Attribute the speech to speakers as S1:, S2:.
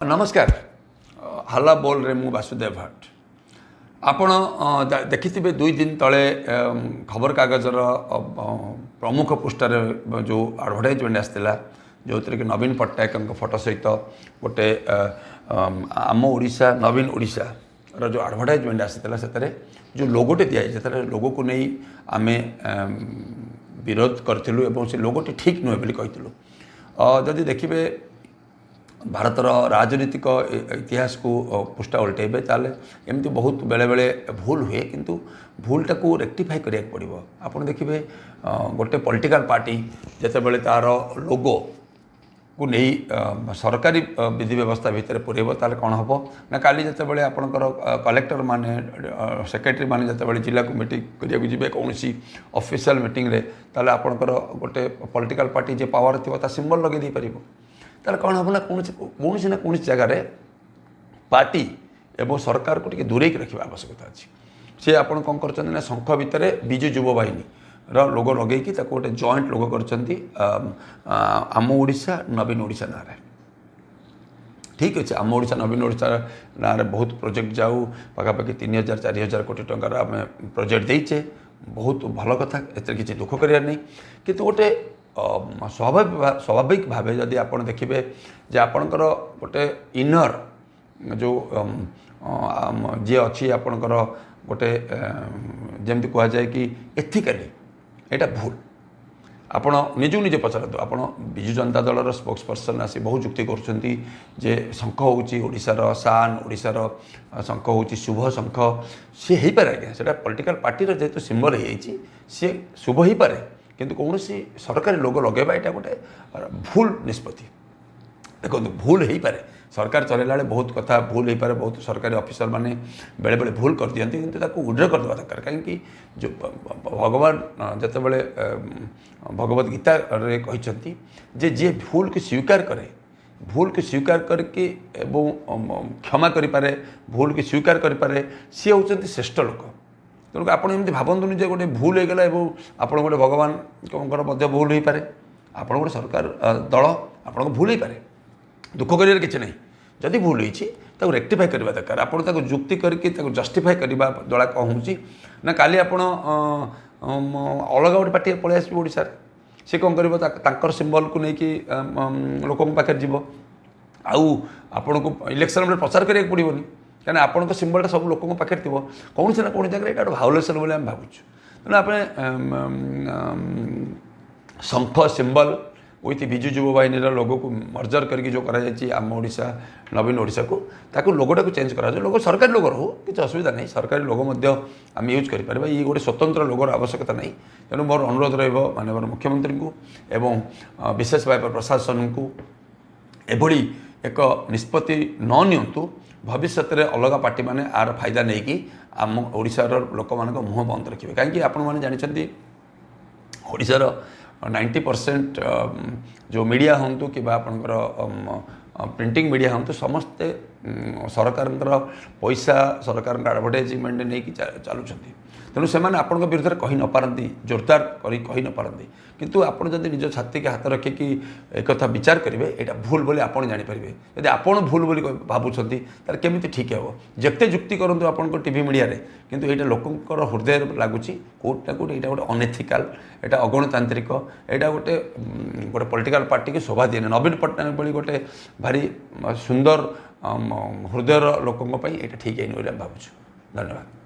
S1: नमस्कार हल्ला बोल रे मु वासुदेव भट्ट आपण देखिथिबे 2 दिन तले खबर कागजर प्रमुख पृष्ठार जो एडवर्टाइजमेंट आसला जो कि नवीन पट्टनायक फोटो सहित गोटे आम ओडिशा नवीन ओडिशा जो एडवर्टाइजमेंट आसाला से जो लोगोटे दिखाई लोगो को नहीं आमे विरोध करूँ से लोगोटी ठीक नुहे बोली कही जदि देखिए भारतर राजनीतिक इतिहास को पृष्ठा उल्टेबे ताले एमती बहुत बेले बेले भूल हुए किंतु भूलटा को रेक्टिफाई करिया पड़िबो। आपण देखिबे गोटे पॉलिटिकल पार्टी जते बेले तार लोगो को नहीं सरकारी विधि व्यवस्था भितर पुरेबो ताले कोन हबो ना काली जते बेले आपनकर कलेक्टर माने सेक्रेटरी माने जते बेले जिला को मीटिंग करिया जिबे कोनसी ऑफिशियल मीटिंग रे ताले आपनकर गोटे पॉलिटिकल पार्टी जे पावर थिबो ता सिंबल लगे दी परिबो तार कौन हम ना कौन जगार पार्टी एवं सरकार को टी दूरे रखा आवश्यकता अच्छी सी आप कौन कर शंख भितर विजु युव बाहिनी लोगो लगे गोटे जॉइंट लोगो कर आम ओडिशा नवीन ओडिशा ना ठीक अच्छे आम ओडिशा नवीन ओडिशा ना बहुत प्रोजेक्ट जाऊ पखापाखि 3000 4000 कोटी टंकार आम प्रोजेक्ट देचे बहुत भल कथा ए किसी दुख करार नहीं कितु गोटे स्वाभाविक भाव जदि आप देखिए जे आपणकर गोटे इनर जो जी अच्छी आपणकर गोटे जमती कह जाए कि एथिकली एटा भूल आपण निजु निजे पचारतु आप विजु जनता दलर स्पोक्स पर्सन आसी बहुत जुक्ति करुँचे जे शंख होशार शान ओडिशार शंख हूँ शुभ शंख सी हो पारे आज्ञा से पॉलिटिकल पार्टी जेहेतु सिंबल हो सी शुभ हो पारे किंतु कौन सरकारी लोगो लगेबा यहाँ गोटे भूल निष्पत्ति देखो भूल हो पारे सरकार चलैला बहुत कथा भूल हो पारे बहुत सरकारी ऑफिसर माने बेले बेले भूल कर दियंती किंतु ताको उड्र कर देवा दरकार कहीं जो भगवान जते बेले भगवत गीता रे कहिसंती जे जे भूल को स्वीकार करे भूल को स्वीकार करके क्षमा करि पारे भूल को स्वीकार करि पारे सी होचंती श्रेष्ठ लोक तेणुक आपड़ एमती भावतुनि जे गोटे भूल होगला आप गोटे भगवान भूल हो पारे आप गोटे सरकार दल आप भूल हो पारे दुख कर किसी ना जदि भूल हो रेक्टिफाई करवा दरकार आपड़ जुक्ति करके जस्टिफाई करवा द्वारा कौन हो ना काली आप अलग गोटे पार्टी पलि आस ओडिशा सी कौन कर सिंबल को लेकिन लोक पाखे जीव आपण को इलेक्शन में प्रचार करा पड़ोनी कहीं आपण सिंबलटा सब लोक पाखे थी कौन से ना कौन जगह यहाँ भावुलेसन बोली आम भावुँ तेना आप शंख सिंबल विथ विजु युव बाहिनी लोगो को मर्जर करके जो करा आम ओडिशा नवीन ओडिशा को ताकू लोगोटा को चेंज करा लोगो सरकारी लोगो रो किसी असुविधा नहीं सरकारी लोगो आम यूज करें ये गोटे स्वतंत्र लोगोर आवश्यकता नहीं तेणु मोर अनुरोध रनवर मुख्यमंत्री को एवं विशेष भाव प्रशासन को एभली एक निष्पत्ति न नियंतु भविष्य में अलग पार्टी माने आर फायदा नहीं कि आम ओडिशार लोक मान मुँह बंद रखिए कहीं आपण मैंने जानते ओडिशार 90% जो मीडिया हूँ कि आपंकर प्रिंटिंग मीडिया हूँ समस्ते सरकार पैसा सरकार एडवर्टाइजमेंट नहीं कि चलुँच तेणु से आपण विरुद्ध कही न पारती जोरदार कही न पारती किंतु आप जब निज छाती के हाथ रखिकी एक विचार करेंगे यहाँ भूल बोली आप जानीपारे यदि आपड़ भूल बोली भावुंट तार केमी ठीक हे जिते जुक्ति करूँ आप टीवी मीडिया किंतु यहाँ लोकर हृदय लगुच कौटना कौट यहाँ गोटे अनएथिकाल यहाँ अगणतांत्रिक यहाँ गोटे गोटे पॉलिटिकल पार्टी की शोभा दिए नवीन पट्टनायक भली गोटे भारी सुंदर हृदयर लोकों ये ठीक है भावुँ। धन्यवाद।